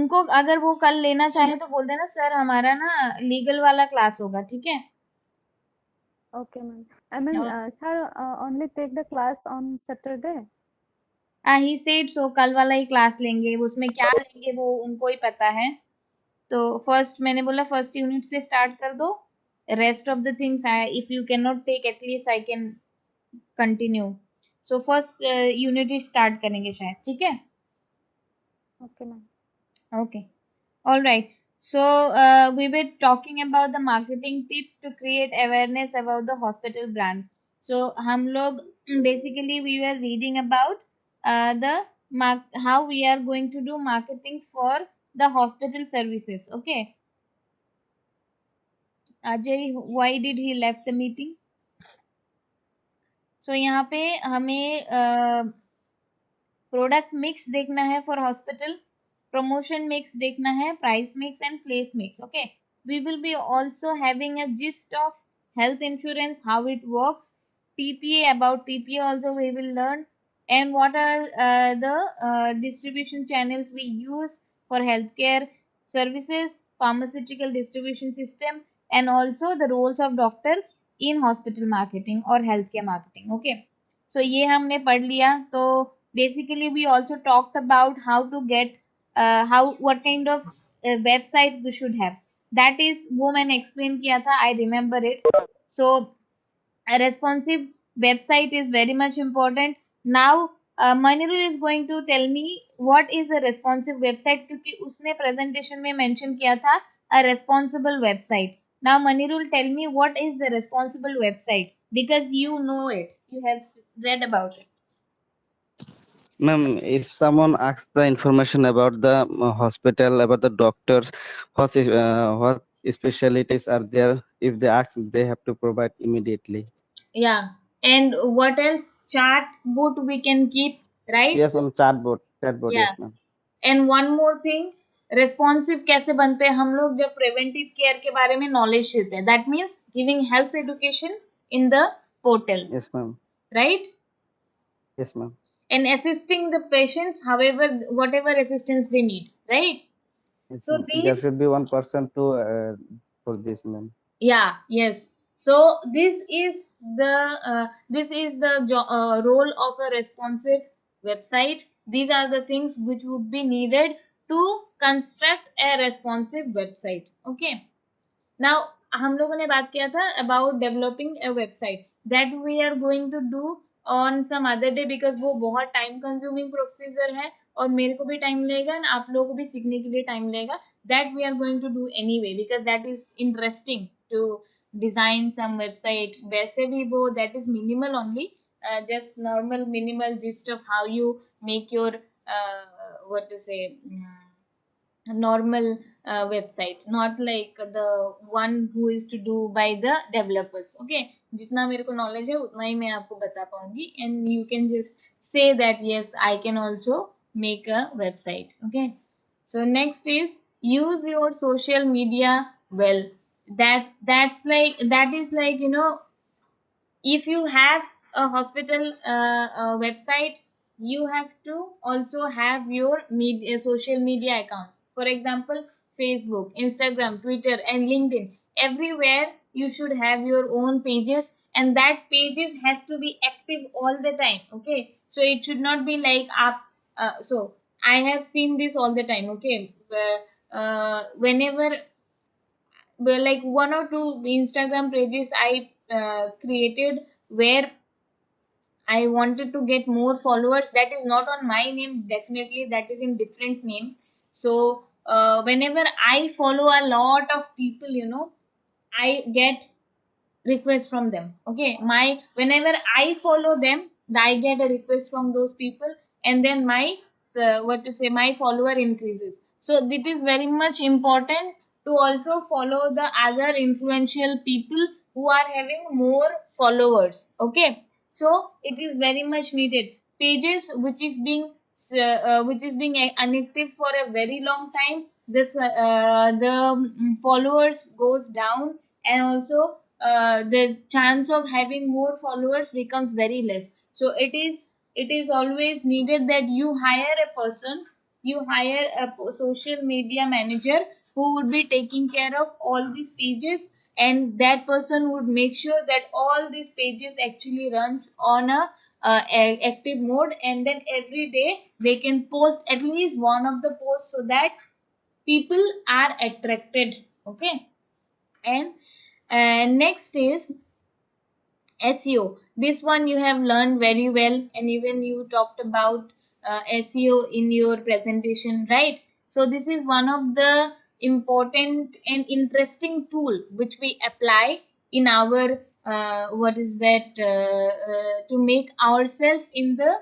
उनको अगर वो कल लेना चाहे तो बोल देना सर हमारा ना लीगल वाला क्लास होगा, ठीक है? Okay, ma'am. I mean, sir, only take the class on Saturday. He said so, कल वाला ही क्लास लेंगे, उसमें क्या लेंगे वो उनको ही पता है। तो फर्स्ट मैंने बोला फर्स्ट यूनिट से स्टार्ट कर दो, rest of the things if you can not take at least I can continue. So first unit ही स्टार्ट करेंगे शायद, ठीक है? Okay, ma'am. Okay. All right. So we were talking about the marketing tips to create awareness about the hospital brand. So हम लोग basically we were reading about the how we are going to do marketing for the hospital services. Okay. Ajay, why did he left the meeting? So यहाँ पे हमें product mix देखना है for hospital, promotion mix देखना है, price mix and place mix. Okay, we will be also having a gist of health insurance, how it works, TPA, about TPA also we will learn, and what are the distribution channels we use for healthcare services, pharmaceutical distribution system, and also the roles of doctor in hospital marketing or healthcare marketing. Okay, so ये हमने पढ़ लिया। तो basically we also talked about how to get how what kind of website we should have, that is वो मैंने explain किया था, I remember it। So a responsive website is very much important। Now Manirul is going to tell me what is a responsive website, क्योंकि उसने presentation में mention किया था a responsible website। Now Manirul, tell me what is the responsible website, because you know it, you have read about it। Ma'am, if someone asks the information about the hospital, about the doctors, what specialties are there, if they ask, they have to provide immediately. Yeah, and what else? Chat boot we can keep, right? Yes, ma'am, chatbot, Yeah, yes, ma'am. and one more thing, responsive कैसे बनते हैं हम लोग जब preventive care के बारे में knowledge देते हैं, that means giving health education in the portal, Yes, ma'am. right? Yes, ma'am. And assisting the patients however whatever assistance they need, right? Yes, So ma'am. There these, should be one person to for this, ma'am. yeah, yes, so this is the role of a responsive website. These are the things which would be needed to construct a responsive website। Okay, now हम लोगों ने बात किया था about developing a website, that we are going to do on some other day, because वो बहुत time consuming procedure है और मेरे को भी टाइम लगेगा और आप लोगों को भी सीखने के लिए टाइम लगेगा। that we are going to do anyway because that is interesting to design some website। वैसे भी वो that is minimal only, just normal minimal gist of how you make your what to say, normal website, not like the one who is to do by the developers। okay, जितना मेरे को knowledge है उतना ही मैं आपको बता पाऊंगी, and you can just say that yes I can also make a website। okay, so next is use your social media well। that is like, you know, if you have a hospital website, you have to also have your media, social media accounts, for example Facebook, Instagram, Twitter, and LinkedIn। everywhere you should have your own pages, and that pages has to be active all the time। okay, so it should not be like up so I have seen this all the time। okay, whenever, well, like one or two Instagram pages I created where I wanted to get more followers. That is not on my name, definitely, that is in different name। So whenever I follow a lot of people, you know, I get request from them। okay, my whenever I follow them, I get a request from those people, and then my what to say, my follower increases। so it is very much important to also follow the other influential people who are having more followers। okay, so it is very much needed, pages which is being inactive for a very long time, this the followers goes down, and also the chance of having more followers becomes very less। so it is always needed that you hire a person you hire a social media manager who would be taking care of all these pages, and that person would make sure that all these pages actually runs on active mode, and then every day they can post at least one of the posts so that people are attracted. Okay. And next is SEO. This one you have learned very well, and even you talked about SEO in your presentation, right? So this is one of the important and interesting tool which we apply in our what is that to make ourselves in the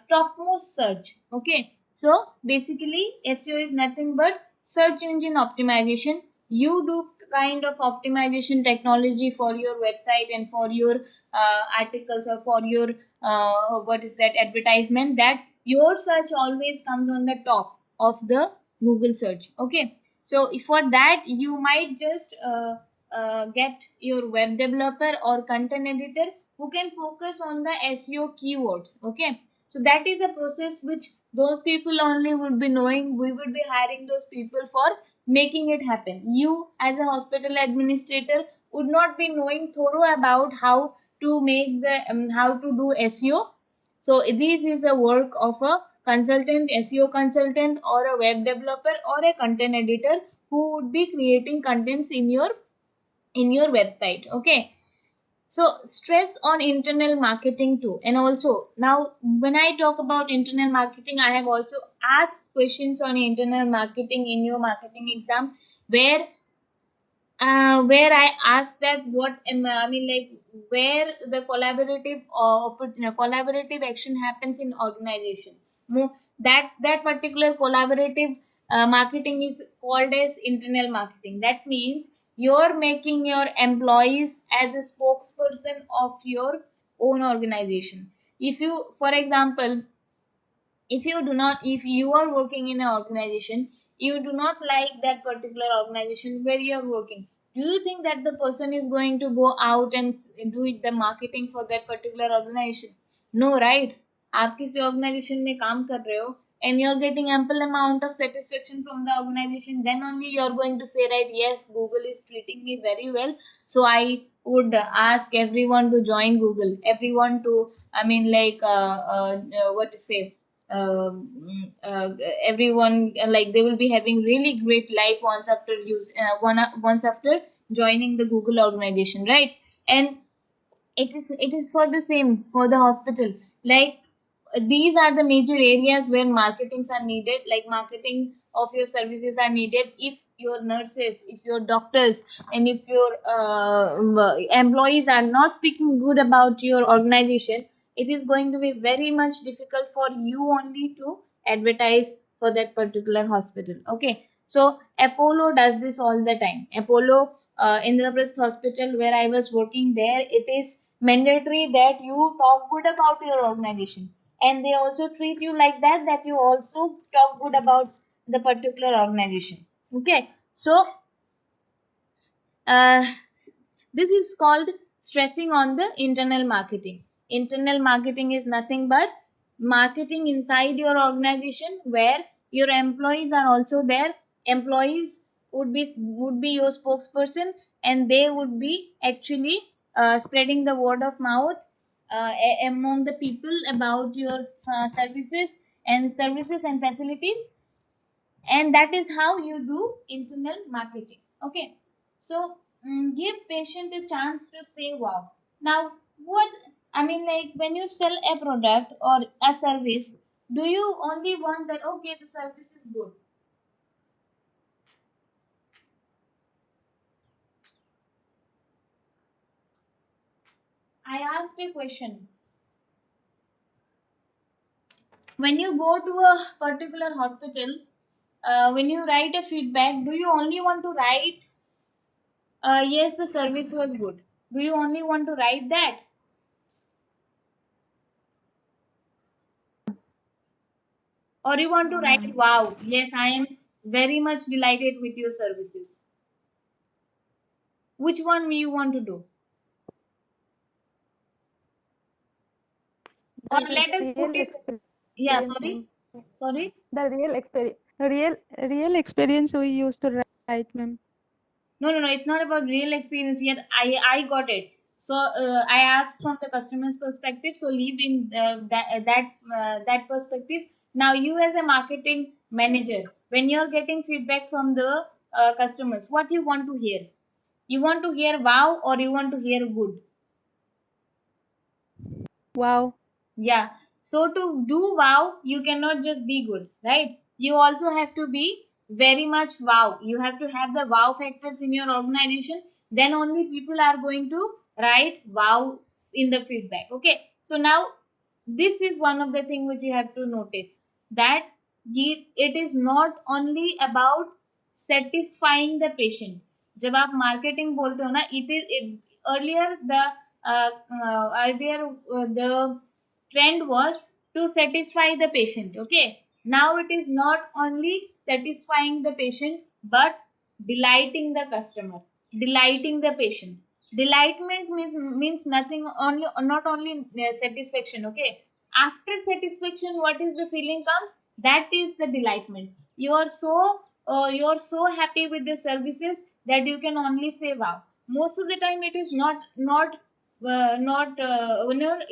topmost search. Okay, so basically SEO is nothing but search engine optimization. You do kind of optimization technology for your website and for your articles, or for your what is that advertisement, that your search always comes on the top of the Google search. Okay, so for that you might just get your web developer or content editor who can focus on the SEO keywords. Okay, so that is a process which those people only would be knowing. We would be hiring those people for making it happen. You as a hospital administrator would not be knowing thorough about how to make the how to do SEO. So this is a work of a consultant, SEO consultant, or a web developer, or a content editor who would be creating contents in your website. Okay, so stress on internal marketing too. And also now when I talk about internal marketing, I have also asked questions on internal marketing in your marketing exam, where I asked that I mean, like, where the collaborative action happens in organizations. That particular collaborative marketing is called as internal marketing. That means you're making your employees as a spokesperson of your own organization. If you, for example, if you are working in an organization, you do not like that particular organization where you are working, do you think that the person is going to go out and do the marketing for that particular organization? No, right? आप किसी organization में काम कर रहे हो and you're getting ample amount of satisfaction from the organization, then only you're going to say, right, yes, Google is treating me very well, so I would ask everyone to join Google, everyone to, I mean, like, what to say, everyone, like, they will be having really great life once after once after joining the Google organization, right? And it is for the same for the hospital. Like, these are the major areas where marketings are needed, like marketing of your services are needed. If your nurses, if your doctors, and if your employees are not speaking good about your organization, it is going to be very much difficult for you only to advertise for that particular hospital. Okay, so Apollo does this all the time. Apollo, Indraprasth Hospital, where I was working there, it is mandatory that you talk good about your organization, and they also treat you like that, that you also talk good about the particular organization. Okay, so uh, this is called stressing on the internal marketing. Internal marketing is nothing but marketing inside your organization where your employees are also there. Employees would be your spokesperson, and they would be actually spreading the word of mouth among the people about your services and facilities, and that is how you do internal marketing. Okay, so give patient a chance to say wow. Now, what, I mean, like, when you sell a product or a service, do you only want that, okay, the service is good? I asked a question. When you go to a particular hospital, when you write a feedback, do you only want to write, yes, the service was good? Do you only want to write that, or you want to No, write, ma'am. wow, yes, I am very much delighted with your services? Which one will you want to do? Or The let us put real it, yeah, experience, sorry. ma'am. Sorry. The real experience we used to write, ma'am. No, it's not about real experience yet. I got it. So I asked from the customer's perspective. So leave in that perspective. Now you as a marketing manager, when you're getting feedback from the customers, what you want to hear? You want to hear wow or you want to hear good? Wow. Yeah. So to do wow, you cannot just be good, right? You also have to be very much wow. You have to have the wow factors in your organization. Then only people are going to write wow in the feedback. Okay. So now this is one of the thing which you have to notice, that it is not only about satisfying the patient. जब आप marketing बोलते हो ना, earlier the trend was to satisfy the patient. Okay, now it is not only satisfying the patient but delighting the customer, delighting the patient. Delightment means nothing, only not only satisfaction. Okay, after satisfaction what is the feeling comes, that is the delightment. You are so happy with the services that you can only say wow. Most of the time it is not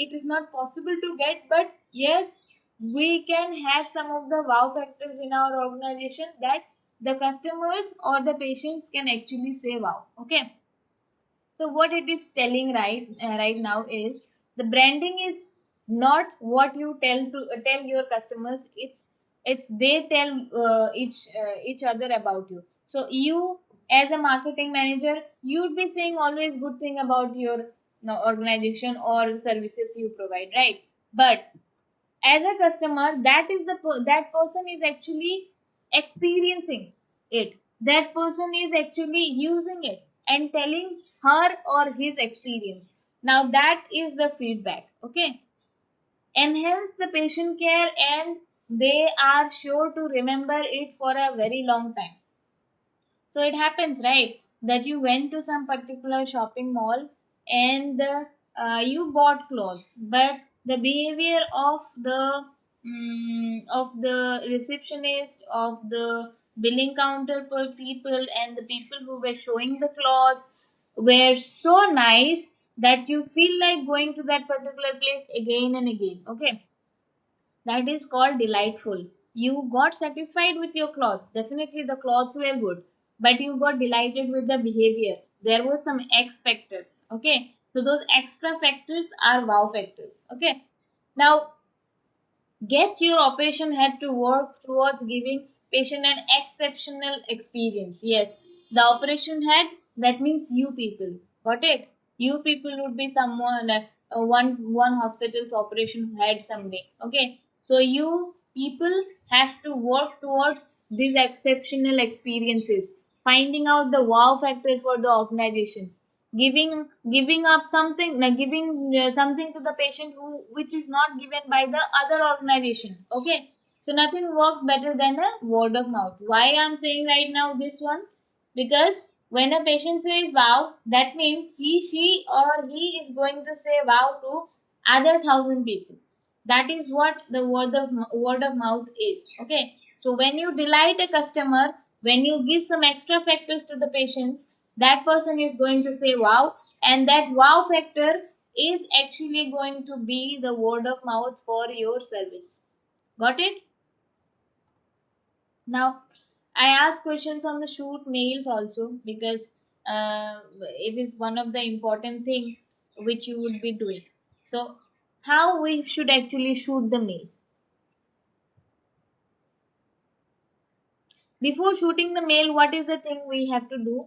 it is not possible to get, but yes, we can have some of the wow factors in our organization that the customers or the patients can actually say wow. Okay, so what it is telling right now is the branding is not what you tell your customers. It's they tell each other about you. So you as a marketing manager, you'd be saying always good thing about your organization or services you provide, right? But as a customer, that person is actually experiencing it. That person is actually using it and telling her or his experience. Now that is the feedback. Okay, enhance the patient care, and they are sure to remember it for a very long time. So it happens, right, that you went to some particular shopping mall and you bought clothes, but the behavior of the receptionist, of the billing counter people, and the people who were showing the clothes were so nice that you feel like going to that particular place again and again. Okay, that is called delightful. You got satisfied with your clothes. Definitely the clothes were good, but you got delighted with the behavior. There was some X factors. Okay, so those extra factors are wow factors. Okay, now get your operation head to work towards giving patient an exceptional experience. Yes, the operation head, that means you people. Got it? You people would be someone one hospital's operation head someday. Okay, so you people have to work towards these exceptional experiences, finding out the wow factor for the organization, giving up something, like giving something to the patient who which is not given by the other organization. Okay, so nothing works better than a word of mouth. Why I'm saying right now this one? Because when a patient says wow, that means he is going to say wow to other 1,000 people. That is what the word of mouth is. Okay, so when you delight a customer, when you give some extra factors to the patients, that person is going to say wow, and that wow factor is actually going to be the word of mouth for your service. Got it? Now, I ask questions on the shoot mails also, because it is one of the important thing which you would be doing. So how we should actually shoot the mail? Before shooting the mail, what is the thing we have to do?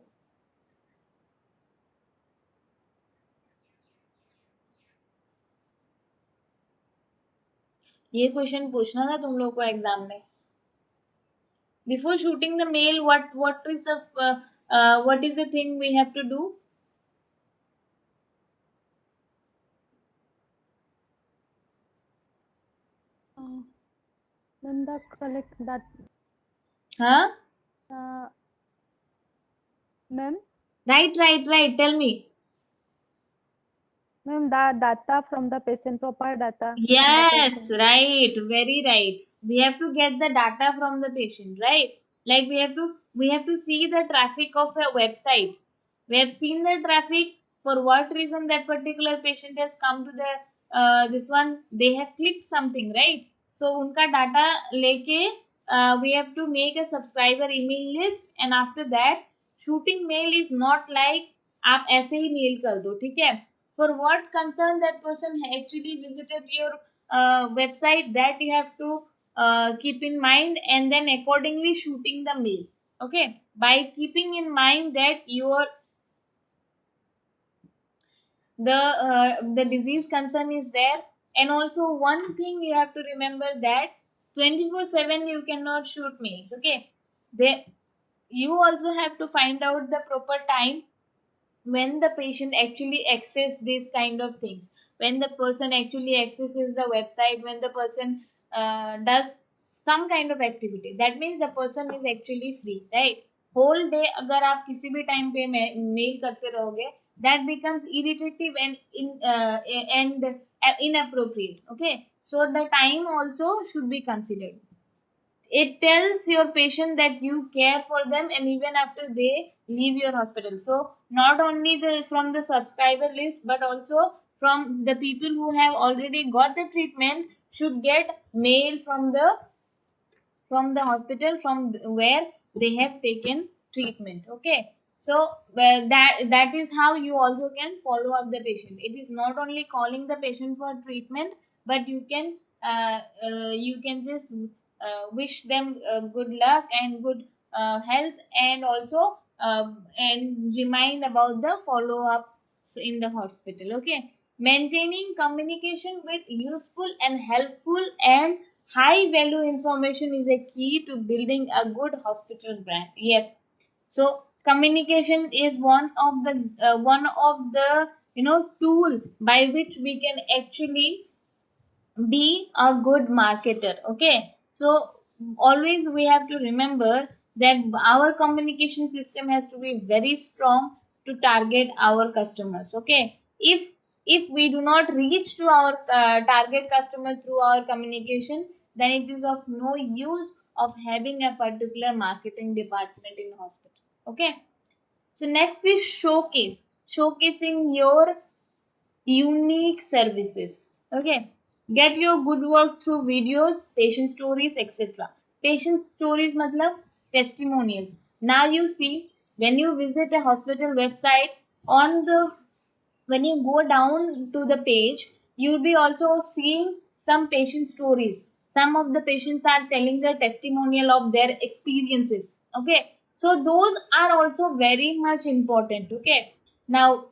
ये question पूछना था तुम लोग को exam में. Before shooting the mail, what is the thing we have to do? Uh, then the collect that, Huh? uh, ma'am. Right. Tell me. Ma'am, the data from the patient, proper data from the Yes, patient. right, very right. We have to get the data from the patient, right? Like we have to see the traffic of a website. We have seen the traffic, for what reason that particular patient has come to the this one, they have clicked something, right? So unka data leke we have to make a subscriber email list, and after that shooting mail is not like आप ऐसे ही mail कर दो, ठीक है? For what concern that person actually visited your website, that you have to keep in mind, and then accordingly shooting the mail. Okay, by keeping in mind that your the disease concern is there. And also one thing you have to remember, that 24/7 you cannot shoot mails. Okay, they, you also have to find out the proper time when the patient actually access these kind of things, when the person actually accesses the website, when the person does some kind of activity, that means the person is actually free, right? Whole day अगर आप किसी भी time पे mail करते रहोगे, that becomes irritative and inappropriate. Okay, so the time also should be considered. It tells your patient that you care for them, and even after they leave your hospital. So not only the from the subscriber list, but also from the people who have already got the treatment should get mail from the hospital where they have taken treatment. Okay, so that is how you also can follow up the patient. It is not only calling the patient for treatment, but you can just wish them good luck and good health, and also and remind about the follow up in the hospital. Okay, maintaining communication with useful and helpful and high value information is a key to building a good hospital brand. Yes, so communication is one of the tool by which we can actually be a good marketer. Okay, so always we have to remember that our communication system has to be very strong to target our customers. Okay, if we do not reach to our target customer through our communication, then it is of no use of having a particular marketing department in hospital. Okay, so next is showcasing your unique services. Okay, get your good work through videos, patient stories, etc. Patient stories matlab testimonials. Now you see, when you visit a hospital website, on the when you go down to the page, you'll be also seeing some patient stories. Some of the patients are telling the testimonial of their experiences. Okay, so those are also very much important. Okay, now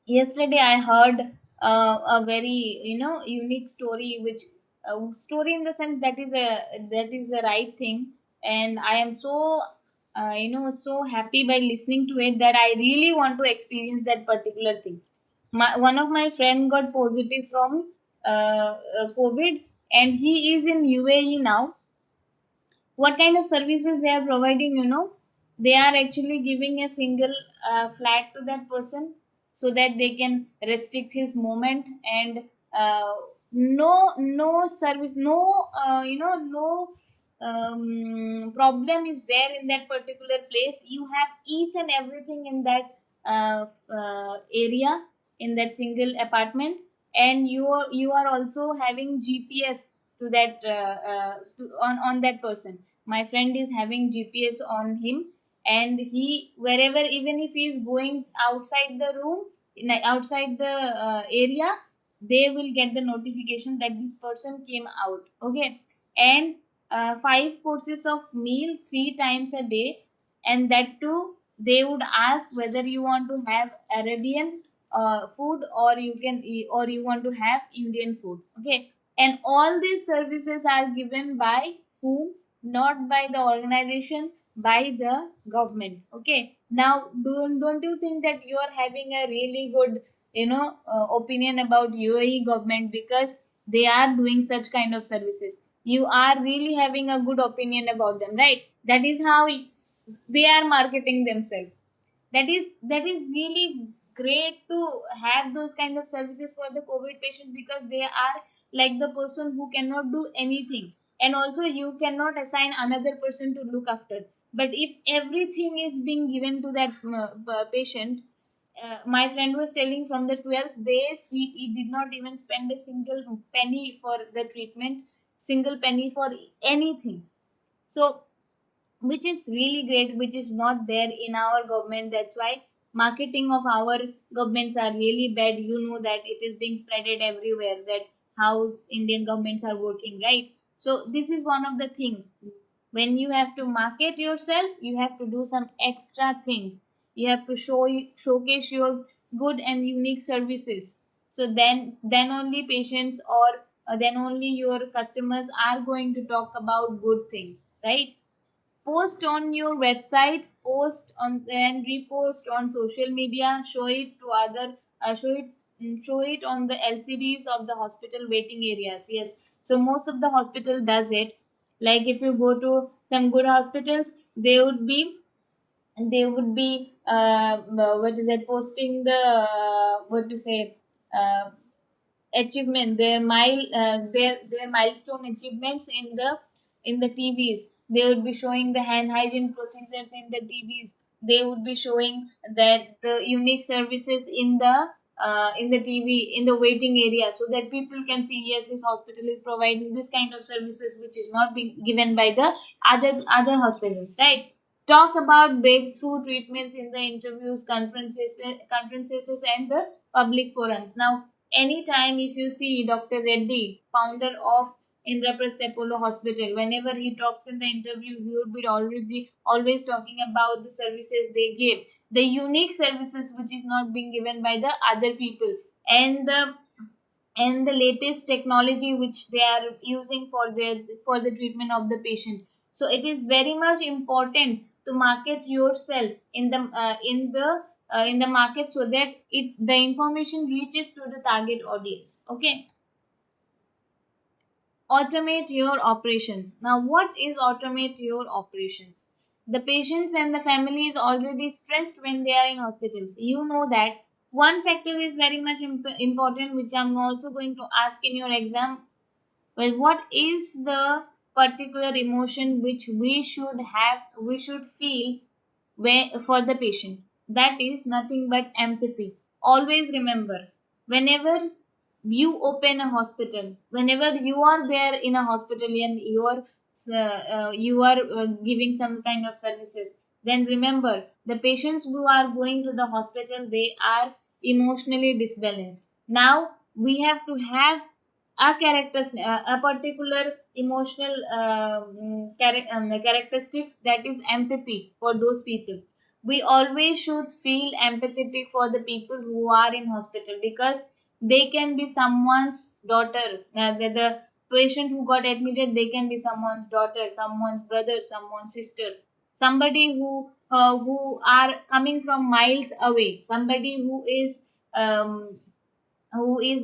yesterday I heard a very unique story, which story in the sense that is the right thing, and I am so so happy by listening to it, that I really want to experience that particular thing. One of my friend got positive from COVID, and he is in UAE now. What kind of services they are providing, they are actually giving a single flat to that person, so that they can restrict his movement, and no service, no no problem is there in that particular place. You have each and everything in that area, in that single apartment, and you are also having GPS to that on that person. My friend is having GPS on him, and he, wherever, even if he is going outside the room, outside the area, they will get the notification that this person came out. Okay, and 5 courses of meal 3 times a day, and that too they would ask whether you want to have Arabian food, or or you want to have Indian food. Okay, and all these services are given by whom? Not by the organization, by the government. Okay, now don't you think that you are having a really good opinion about UAE government, because they are doing such kind of services? You are really having a good opinion about them, right? That is how they are marketing themselves. That is really great to have those kind of services for the COVID patients, because they are like the person who cannot do anything, and also you cannot assign another person to look after. But if everything is being given to that patient, my friend was telling from the 12th days he did not even spend a single penny for the treatment, single penny for anything. So which is really great, which is not there in our government. That's why marketing of our governments are really bad. You know that it is being spreaded everywhere, that how Indian governments are working, right? So this is one of the thing. When you have to market yourself, you have to do some extra things. You have to showcase your good and unique services. So then only patients, or then only your customers are going to talk about good things, right? Post on your website, post on and repost on social media, show it to other, show it on the LCDs of the hospital waiting areas. Yes, so most of the hospital does it. Like if you go to some good hospitals, they would be what is that, posting the what to say, uh, achievement, their milestone achievements in the TVs. They would be showing the hand hygiene procedures in the TVs. They would be showing that the unique services in the TV, in the waiting area, so that people can see, yes, this hospital is providing this kind of services which is not being given by the other hospitals, right? Talk about breakthrough treatments in the interviews, conferences, and the public forums. Now, anytime if you see Dr. Reddy, founder of Indraprasth Apollo Hospital, whenever he talks in the interview, he would be always talking about the services they give, the unique services which is not being given by the other people, and the latest technology which they are using for the treatment of the patient. So it is very much important to market yourself in the market, so that the information reaches to the target audience. Okay. Automate your operations. Now, what is automate your operations? The patients and the family is already stressed when they are in hospitals. You know that one factor is very much important, which I'm also going to ask in your exam. Well, what is the particular emotion which we should feel for the patient? That is nothing but empathy. Always remember, whenever you open a hospital, whenever you are there in a hospital and you are giving some kind of services, then remember, the patients who are going to the hospital, they are emotionally disbalanced. Now we have to have a particular emotional characteristics, that is empathy for those people. We always should feel empathetic for the people who are in hospital, because they can be someone's daughter. The patient who got admitted, they can be someone's daughter, someone's brother, someone's sister, somebody who are coming from miles away, somebody who is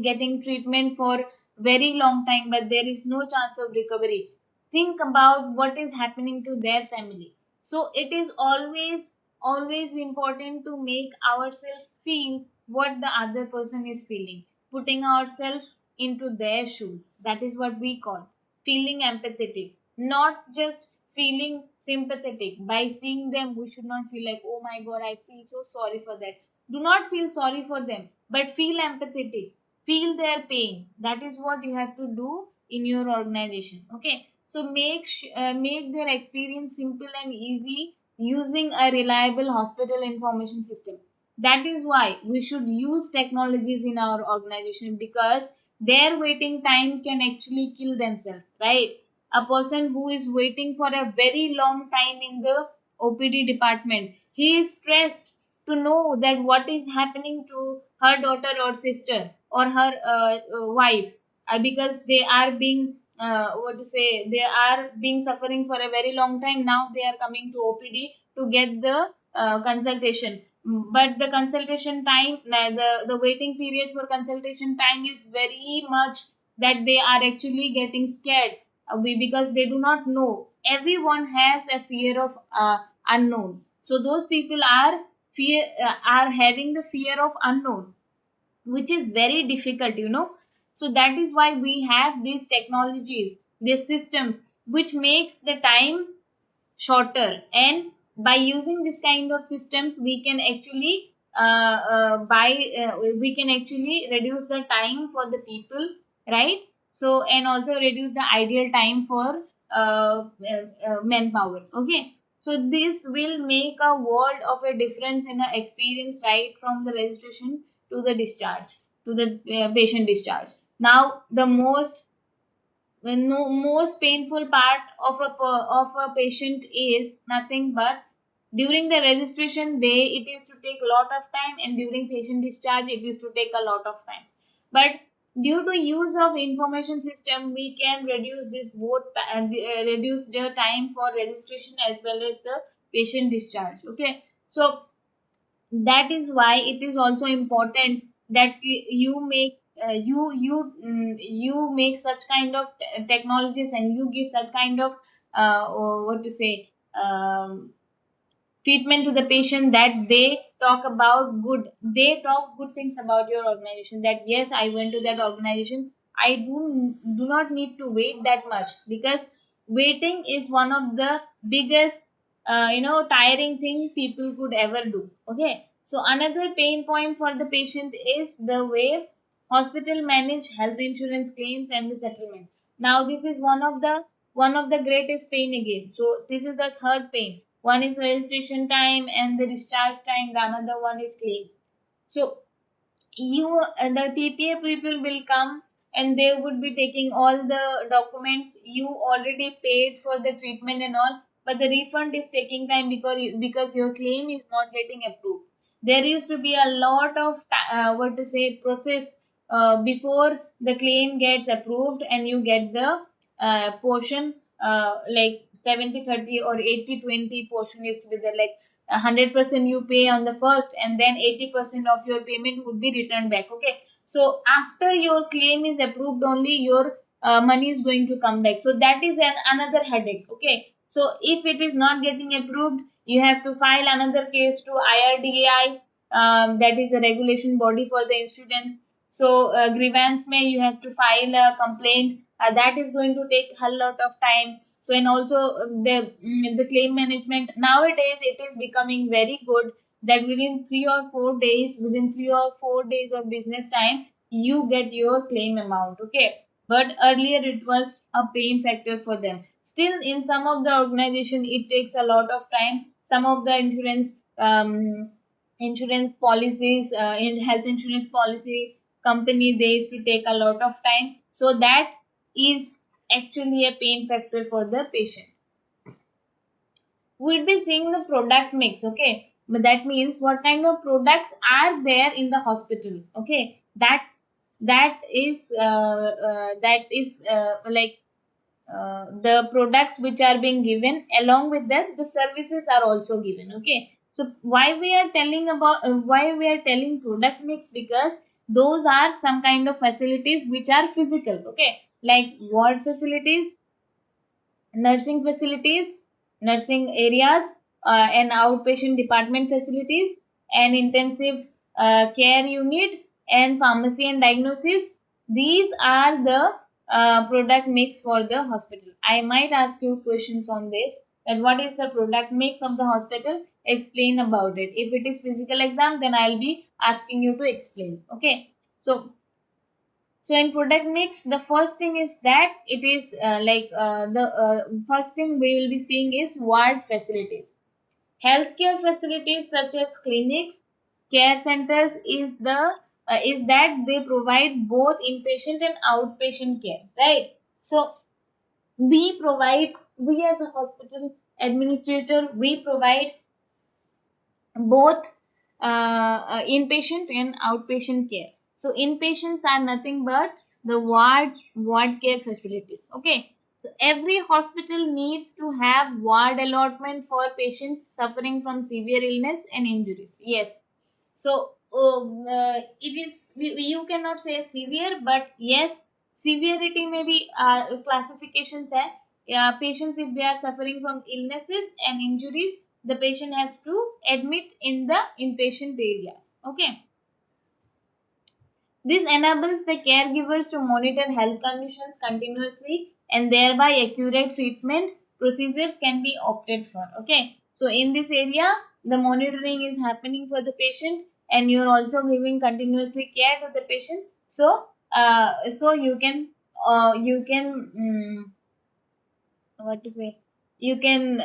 getting treatment for very long time, but there is no chance of recovery. Think about what is happening to their family. So it is always important to make ourselves feel what the other person is feeling, putting ourselves into their shoes. That is what we call feeling empathetic, not just feeling sympathetic. By seeing them, we should not feel like, oh my god, I feel so sorry for that. Do not feel sorry for them, but feel empathetic, feel their pain. That is what you have to do in your organization. Okay, so make their experience simple and easy using a reliable hospital information system. That is why we should use technologies in our organization, because their waiting time can actually kill themselves, right? A person who is waiting for a very long time in the OPD department, he is stressed to know that what is happening to her daughter or sister or her wife, because they are being what to say, they are being suffering for a very long time. Now they are coming to OPD to get the consultation. But the consultation time, the waiting period for consultation time is very much, that they are actually getting scared, because they do not know. Everyone has a fear of unknown. So those people are fear, are having the fear of unknown, which is very difficult, so that is why we have these technologies, these systems, which makes the time shorter. And by using this kind of systems, we can actually by we can actually reduce the time for the people, right? So, and also reduce the ideal time for manpower. Okay, so this will make a world of a difference in a experience, right from the registration to the discharge, to the patient discharge. Now the most painful part of a patient is nothing but during the registration day it is to take a lot of time, and during patient discharge it is to take a lot of time. But due to use of information system, we can reduce this both reduce the time for registration as well as the patient discharge. Okay, so that is why it is also important that you make you make such kind of technologies, and you give such kind of what to say, treatment to the patient, that they talk good things about your organization, that yes, I went to that organization, I do not need to wait that much, because waiting is one of the biggest tiring thing people could ever do. Okay, so another pain point for the patient is the way hospital manage health insurance claims and the settlement. Now this is one of the greatest pain again. So this is the third pain. One is registration time and the discharge time. The another one is claim. So the TPA people will come, and they would be taking all the documents. You already paid for the treatment and all, but the refund is taking time because your claim is not getting approved. There used to be a lot of what to say process before the claim gets approved and you get the portion, like 70/30 or 80/20 portion used to be there, like 100% you pay on the first, and then 80% of your payment would be returned back. Okay, so after your claim is approved, only your money is going to come back. So that is another headache. Okay, so if it is not getting approved, you have to file another case to IRDAI, that is a regulation body for the insurance. So grievance may you have to file a complaint, that is going to take a lot of time. So, and also the claim management nowadays, it is becoming very good, that within 3 or 4 days of business time, you get your claim amount. Okay, but earlier it was a pain factor for them. Still, in some of the organization, it takes a lot of time. Some of the insurance policies, in health insurance policy company, they used to take a lot of time. So that is actually a pain factor for the patient. We'll be seeing the product mix. Okay, but that means what kind of products are there in the hospital. Okay, that is like the products which are being given, along with that the services are also given. Okay, so why we are telling product mix, because those are some kind of facilities which are physical. Okay, like ward facilities, nursing facilities, nursing areas, and outpatient department facilities, and intensive care unit, and pharmacy and diagnosis. These are the product mix for the hospital. I might ask you questions on this, that what is the product mix of the hospital? Explain about it. If it is physical exam, then I'll be asking you to explain. Okay. So in product mix, the first thing is that it is the first thing we will be seeing is ward facilities. Healthcare facilities such as clinics, care centers is that they provide both inpatient and outpatient care, right? So we as a hospital administrator, we provide both inpatient and outpatient care. So inpatients are nothing but the ward care facilities. Okay, so every hospital needs to have ward allotment for patients suffering from severe illness and injuries. Yes, so it is you cannot say severe, but yes, severity may be classifications hai. Yeah, patients if they are suffering from illnesses and injuries, the patient has to admit in the inpatient areas. Okay. This enables the caregivers to monitor health conditions continuously, and thereby accurate treatment procedures can be opted for. Okay, so in this area, the monitoring is happening for the patient, and you're also giving continuously care to the patient. So you can what to say? You can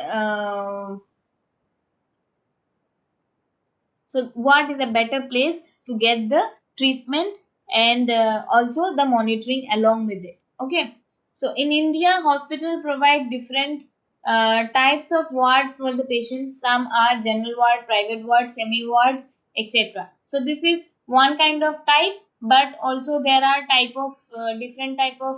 so what is a better place to get the treatment and also the monitoring along with it. Okay, so in India, hospital provide different types of wards for the patients. Some are general ward, private ward, semi wards, etc. So this is one kind of type, but also there are type of different type of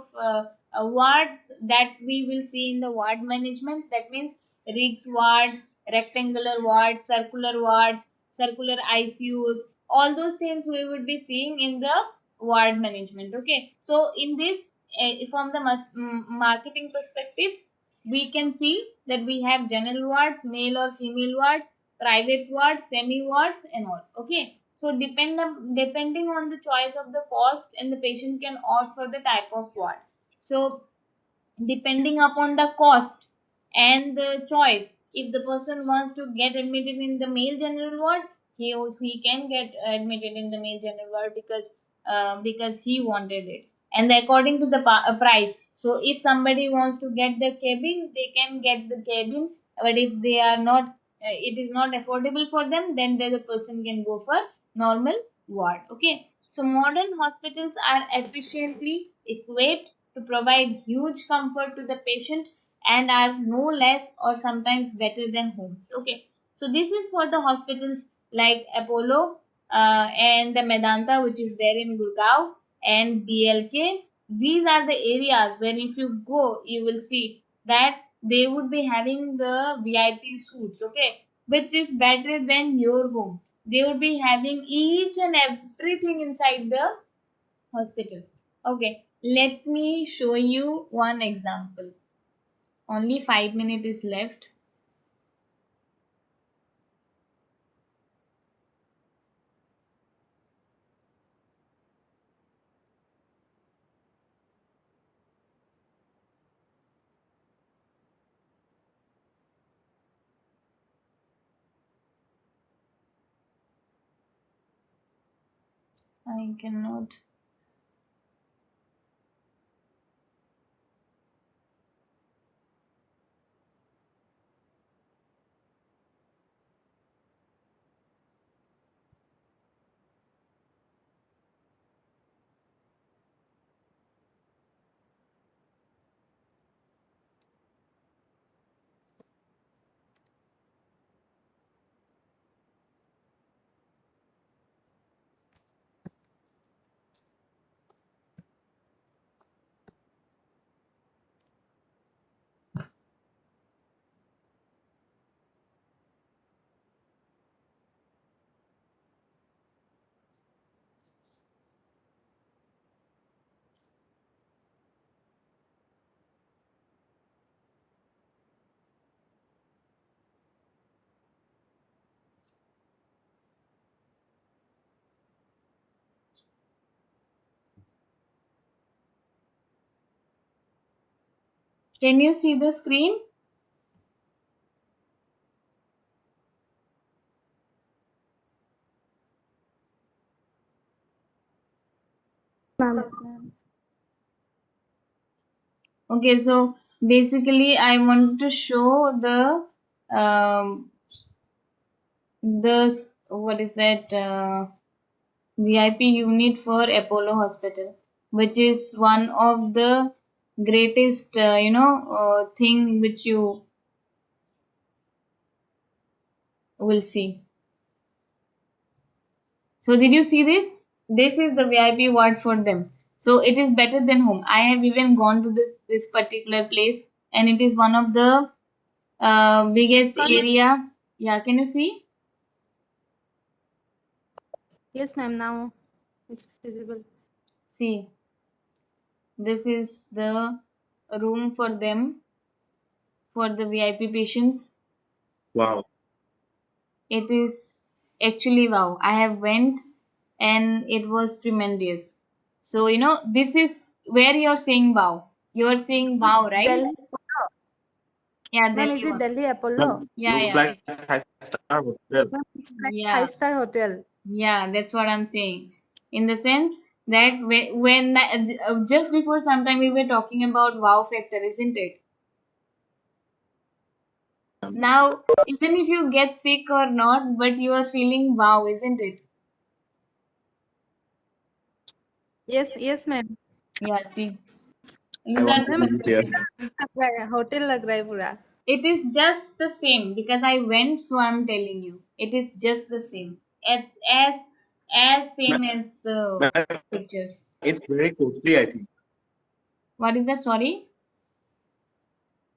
wards that we will see in the ward management. That means rigs wards, rectangular wards, circular wards, circular ICUs, all those things we would be seeing in the ward management. Okay, so in this, from the marketing perspectives, we can see that we have general wards, male or female wards, private wards, semi wards, and all. Okay, so depending on the choice of the cost, and the patient can opt for the type of ward. So depending upon the cost and the choice, if the person wants to get admitted in the male general ward, he can get admitted in the male general ward because he wanted it, and according to the price. So if somebody wants to get the cabin, they can get the cabin, but if they are not it is not affordable for them, then the person can go for normal ward. Okay, so modern hospitals are efficiently equipped to provide huge comfort to the patient and are no less or sometimes better than homes. Okay, so this is for the hospitals like Apollo and the Medanta, which is there in Gurgaon, and BLK. These are the areas where if you go, you will see that they would be having the VIP suites, okay, which is better than your home. They would be having each and everything inside the hospital. Okay, let me show you one example. Only 5 minutes is left. I cannot. Can you see the screen? Ma'am. Yes, ma'am. Okay, so basically, I want to show what is that VIP unit for Apollo Hospital, which is one of the greatest thing which you will see. So did you see this? This is the VIP ward for them. So it is better than home. I have even gone to this particular place, and it is one of the biggest Can area. Yeah, can you see? Yes, ma'am. Now it's visible. See, this is the room for them, for the VIP patients. Wow. it is actually wow. I have went and it was tremendous. So this is where you're saying wow. You're saying wow, right? Delhi, Yeah, ma'am, Delhi is it one. Delhi Ma'am, Apollo? Yeah, looks yeah, like five-star hotel. Ma'am, it's like yeah, five-star hotel. yeah. That's what I'm saying. In the sense that when just before some time we were talking about wow factor, isn't it? Now, even if you get sick or not, but you are feeling wow, isn't it? Yes, yes, ma'am. Yeah, see, I these are want the to Ma'am, visit here. facilities. hotel लग रहा है पूरा. It is just the same because I went, so I'm telling you, it is just the same. It's as same as the Ma'am, pictures. it's very costly, I think. What is that? Sorry.